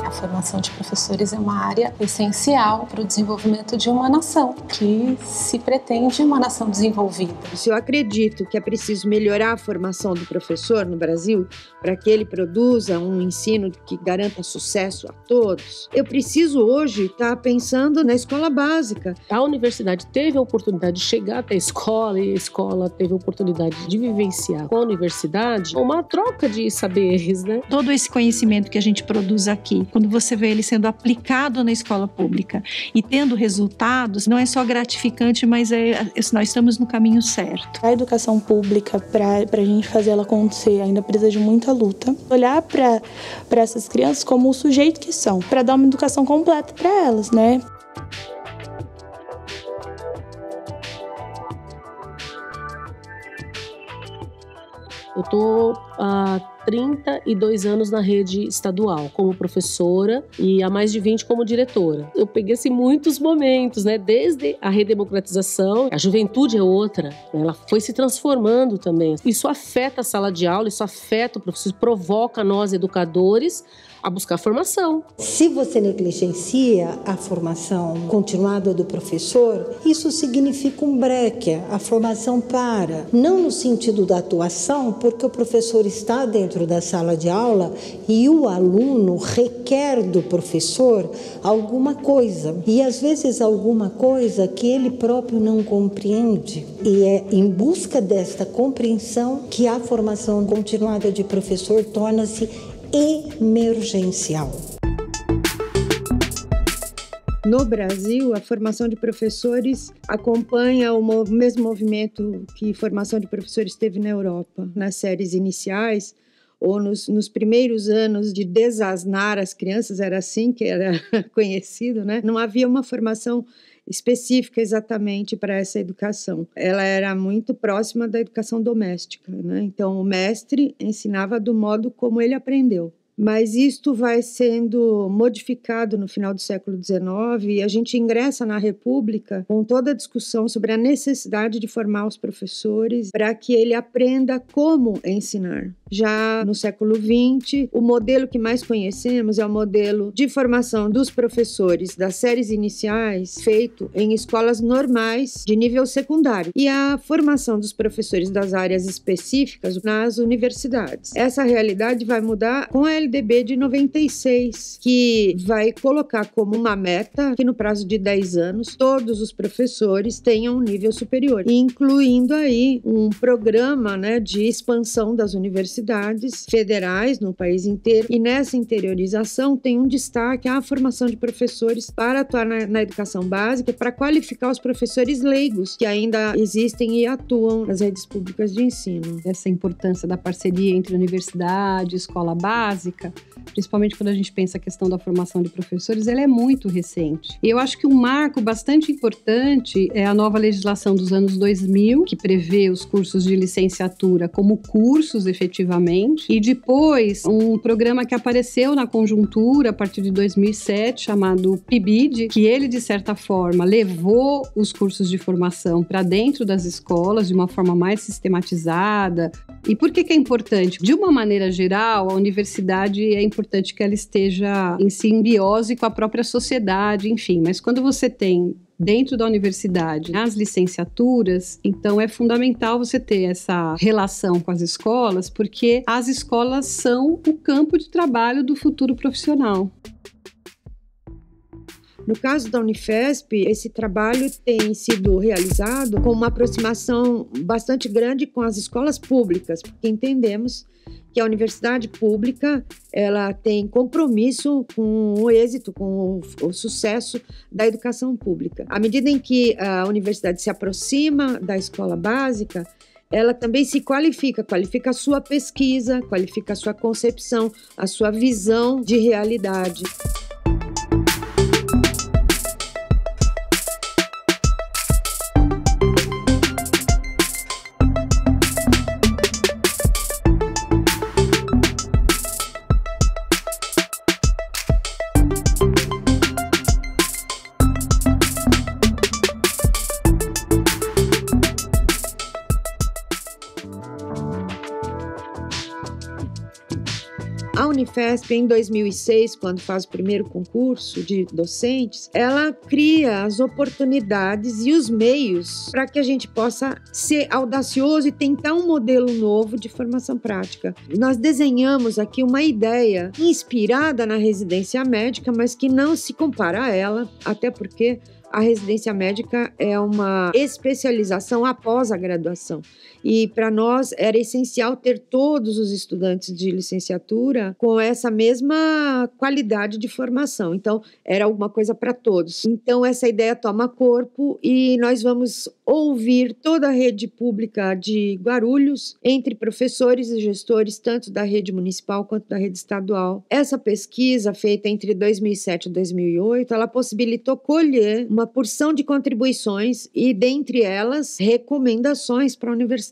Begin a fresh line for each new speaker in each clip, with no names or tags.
A formação de professores é uma área essencial para o desenvolvimento de uma nação, que se pretende uma nação desenvolvida.
Se eu acredito que é preciso melhorar a formação do professor no Brasil, para que ele produza um ensino que garanta sucesso a todos, eu preciso hoje estar pensando na escola básica.
A universidade teve a oportunidade de chegar até a escola e a escola teve a oportunidade de vivenciar com a universidade uma troca de saberes, né?
Todo esse conhecimento que a gente produz aqui, quando você vê ele sendo aplicado na escola pública e tendo resultados, não é só gratificante, mas nós estamos no caminho certo.
A educação pública, para a gente fazer ela acontecer, ainda precisa de muita luta. Olhar para essas crianças como o sujeito que são, para dar uma educação completa para elas, né?
Eu estou há 32 anos na rede estadual como professora e há mais de 20 como diretora. Eu peguei muitos momentos, né? Desde a redemocratização, a juventude é outra, né? Ela foi se transformando também. Isso afeta a sala de aula, isso afeta o professor, provoca nós educadores a buscar formação.
Se você negligencia a formação continuada do professor, isso significa um breque, a formação para. Não no sentido da atuação, porque o professor está dentro da sala de aula e o aluno requer do professor alguma coisa. E às vezes alguma coisa que ele próprio não compreende. E é em busca desta compreensão que a formação continuada de professor torna-se emergencial.
No Brasil, a formação de professores acompanha o mesmo movimento que a formação de professores teve na Europa, nas séries iniciais ou nos primeiros anos de desasnar as crianças, era assim que era conhecido, né? Não havia uma formação específica exatamente para essa educação. Ela era muito próxima da educação doméstica, né? Então, o mestre ensinava do modo como ele aprendeu. Mas isto vai sendo modificado no final do século XIX e a gente ingressa na República com toda a discussão sobre a necessidade de formar os professores para que ele aprenda como ensinar. Já no século XX, o modelo que mais conhecemos é o modelo de formação dos professores das séries iniciais, feito em escolas normais de nível secundário, e a formação dos professores das áreas específicas nas universidades. Essa realidade vai mudar com a LDB de 96, que vai colocar como uma meta que no prazo de 10 anos todos os professores tenham um nível superior, incluindo aí um programa, né, de expansão das universidades federais no país inteiro, e nessa interiorização tem um destaque a formação de professores para atuar na educação básica, para qualificar os professores leigos que ainda existem e atuam nas redes públicas de ensino.
Essa importância da parceria entre universidade e escola básica, principalmente quando a gente pensa a questão da formação de professores, ela é muito recente. E eu acho que um marco bastante importante é a nova legislação dos anos 2000, que prevê os cursos de licenciatura como cursos efetivamente, e depois um programa que apareceu na conjuntura a partir de 2007, chamado PIBID, que ele, de certa forma, levou os cursos de formação para dentro das escolas de uma forma mais sistematizada. E por que é importante? De uma maneira geral, a universidade é importante que ela esteja em simbiose com a própria sociedade, enfim, mas quando você tem dentro da universidade, nas licenciaturas, então é fundamental você ter essa relação com as escolas, porque as escolas são o campo de trabalho do futuro profissional.
No caso da Unifesp, esse trabalho tem sido realizado com uma aproximação bastante grande com as escolas públicas, porque entendemos que a universidade pública ela tem compromisso com o êxito, com o sucesso da educação pública. À medida em que a universidade se aproxima da escola básica, ela também se qualifica a sua pesquisa, qualifica a sua concepção, a sua visão de realidade. Unifesp, em 2006, quando faz o primeiro concurso de docentes, ela cria as oportunidades e os meios para que a gente possa ser audacioso e tentar um modelo novo de formação prática. Nós desenhamos aqui uma ideia inspirada na residência médica, mas que não se compara a ela, até porque a residência médica é uma especialização após a graduação. E para nós era essencial ter todos os estudantes de licenciatura com essa mesma qualidade de formação. Então, era alguma coisa para todos. Então, essa ideia toma corpo e nós vamos ouvir toda a rede pública de Guarulhos, entre professores e gestores, tanto da rede municipal quanto da rede estadual. Essa pesquisa, feita entre 2007 e 2008, ela possibilitou colher uma porção de contribuições e, dentre elas, recomendações para a universidade.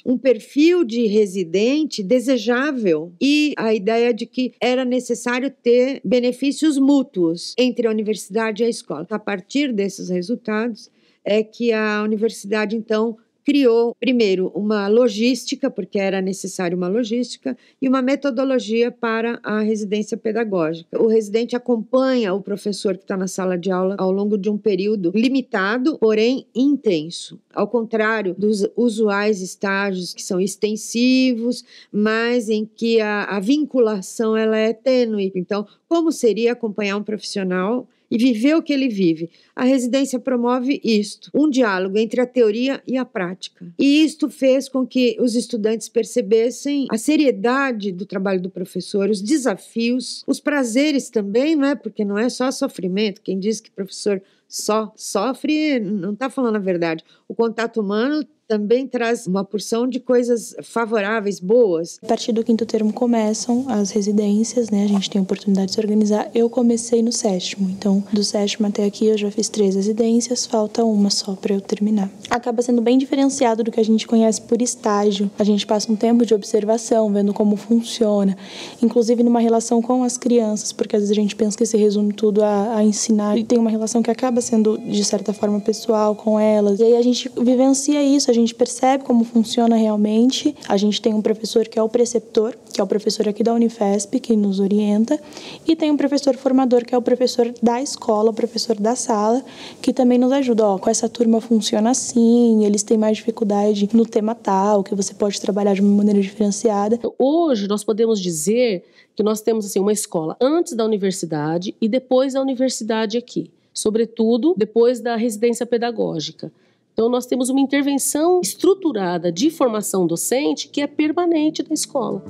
Um perfil de residente desejável e a ideia de que era necessário ter benefícios mútuos entre a universidade e a escola. A partir desses resultados é que a universidade, então, criou, primeiro, uma logística, porque era necessário uma logística, e uma metodologia para a residência pedagógica. O residente acompanha o professor que está na sala de aula ao longo de um período limitado, porém intenso. Ao contrário dos usuais estágios, que são extensivos, mas em que a vinculação ela é tênue. Então, como seria acompanhar um profissional e viver o que ele vive? A residência promove isto, um diálogo entre a teoria e a prática. E isto fez com que os estudantes percebessem a seriedade do trabalho do professor, os desafios, os prazeres também, não é? Porque não é só sofrimento. Quem diz que professor só sofre não está falando a verdade. O contato humano também traz uma porção de coisas favoráveis, boas.
A partir do 5º termo começam as residências, né? A gente tem a oportunidade de se organizar. Eu comecei no 7º, então do 7º até aqui eu já fiz 3 residências, falta uma só para eu terminar. Acaba sendo bem diferenciado do que a gente conhece por estágio. A gente passa um tempo de observação, vendo como funciona, inclusive numa relação com as crianças, porque às vezes a gente pensa que se resume tudo a ensinar, e tem uma relação que acaba sendo, de certa forma, pessoal com elas. E aí a gente vivencia isso, a gente percebe como funciona realmente. A gente tem um professor que é o preceptor, que é o professor aqui da Unifesp, que nos orienta, e tem um professor formador, que é o professor da escola, o professor da sala, que também nos ajuda. Com essa turma funciona assim, eles têm mais dificuldade no tema tal, que você pode trabalhar de uma maneira diferenciada.
Hoje, nós podemos dizer que nós temos assim, uma escola antes da universidade e depois da universidade aqui, sobretudo depois da residência pedagógica. Então, nós temos uma intervenção estruturada de formação docente que é permanente da escola.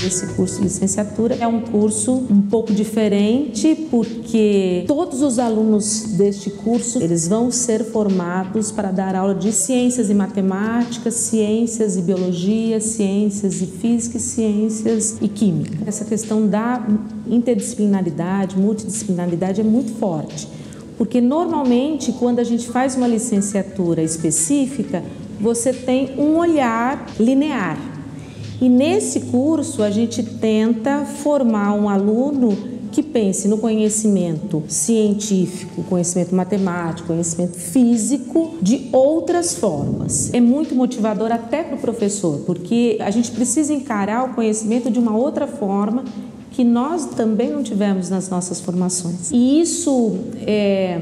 Esse curso de licenciatura é um curso um pouco diferente, porque todos os alunos deste curso, eles vão ser formados para dar aula de ciências e matemática, ciências e biologia, ciências e física, ciências e química. Essa questão da interdisciplinaridade, multidisciplinaridade é muito forte. Porque normalmente, quando a gente faz uma licenciatura específica, você tem um olhar linear. E nesse curso, a gente tenta formar um aluno que pense no conhecimento científico, conhecimento matemático, conhecimento físico, de outras formas. É muito motivador até para o professor, porque a gente precisa encarar o conhecimento de uma outra forma que nós também não tivemos nas nossas formações. E isso é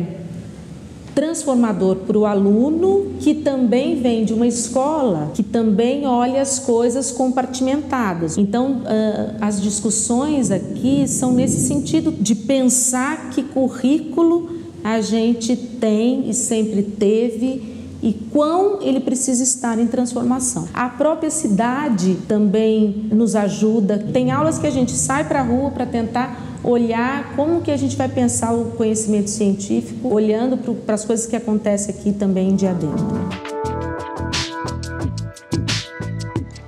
transformador para o aluno, que também vem de uma escola que também olha as coisas compartimentadas. Então, as discussões aqui são nesse sentido de pensar que currículo a gente tem e sempre teve e quão ele precisa estar em transformação. A própria cidade também nos ajuda. Tem aulas que a gente sai para a rua para tentar olhar como que a gente vai pensar o conhecimento científico, olhando para as coisas que acontecem aqui também em Diadema.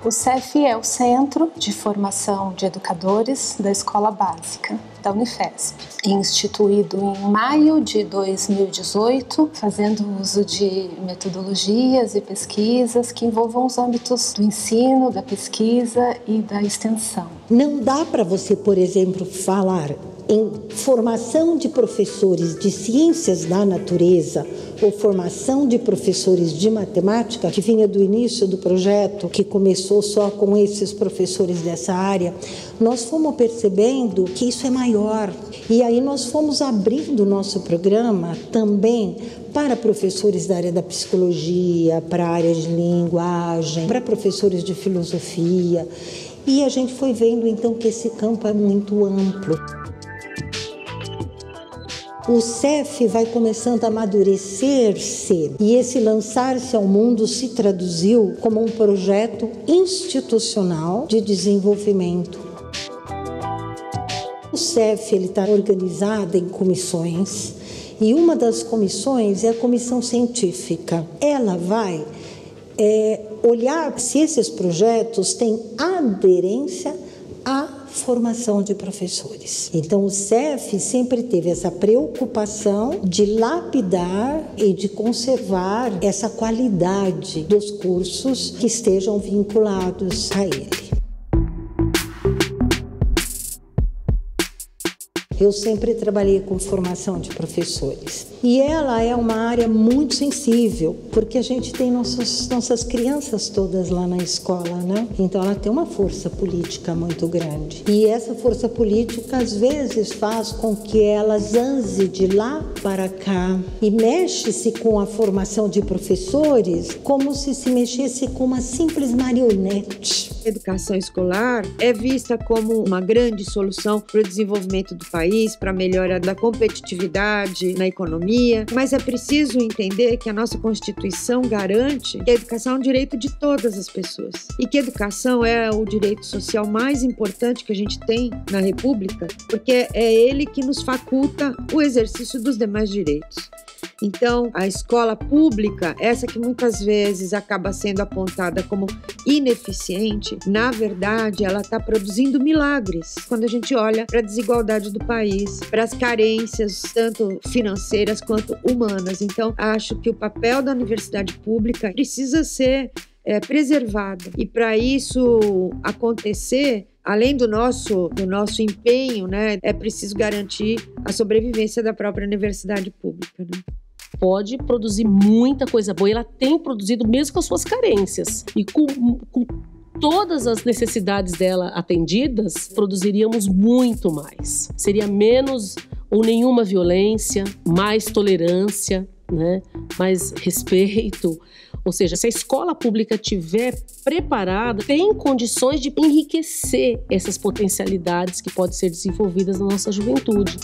O CEF é o Centro de Formação de Educadores da Escola Básica da Unifesp, instituído em maio de 2018, fazendo uso de metodologias e pesquisas que envolvam os âmbitos do ensino, da pesquisa e da extensão.
Não dá para você, por exemplo, falar em formação de professores de ciências da natureza ou formação de professores de matemática, que vinha do início do projeto, que começou só com esses professores dessa área, nós fomos percebendo que isso é maior. E aí nós fomos abrindo o nosso programa também para professores da área da psicologia, para a área de linguagem, para professores de filosofia. E a gente foi vendo então que esse campo é muito amplo. O CEF vai começando a amadurecer-se e esse lançar-se ao mundo se traduziu como um projeto institucional de desenvolvimento. O CEF está organizado em comissões e uma das comissões é a comissão científica. Ela vai olhar se esses projetos têm aderência à formação de professores. Então, o CEF sempre teve essa preocupação de lapidar e de conservar essa qualidade dos cursos que estejam vinculados a ele. Eu sempre trabalhei com formação de professores. E ela é uma área muito sensível, porque a gente tem nossas crianças todas lá na escola, né? Então ela tem uma força política muito grande. E essa força política, às vezes, faz com que elas anse de lá para cá. E mexe-se com a formação de professores como se mexesse com uma simples marionete.
A educação escolar é vista como uma grande solução para o desenvolvimento do país, para a melhora da competitividade na economia, mas é preciso entender que a nossa Constituição garante que a educação é um direito de todas as pessoas e que a educação é o direito social mais importante que a gente tem na República, porque é ele que nos faculta o exercício dos demais direitos. Então, a escola pública, essa que muitas vezes acaba sendo apontada como ineficiente, na verdade, ela está produzindo milagres. Quando a gente olha para a desigualdade do país, para as carências, tanto financeiras quanto humanas. Então, acho que o papel da universidade pública precisa ser preservado. E para isso acontecer, além do nosso empenho, né, é preciso garantir a sobrevivência da própria universidade pública, né?
Pode produzir muita coisa boa, e ela tem produzido mesmo com as suas carências. E com todas as necessidades dela atendidas, produziríamos muito mais. Seria menos ou nenhuma violência, mais tolerância, né? Mais respeito. Ou seja, se a escola pública estiver preparada, tem condições de enriquecer essas potencialidades que podem ser desenvolvidas na nossa juventude.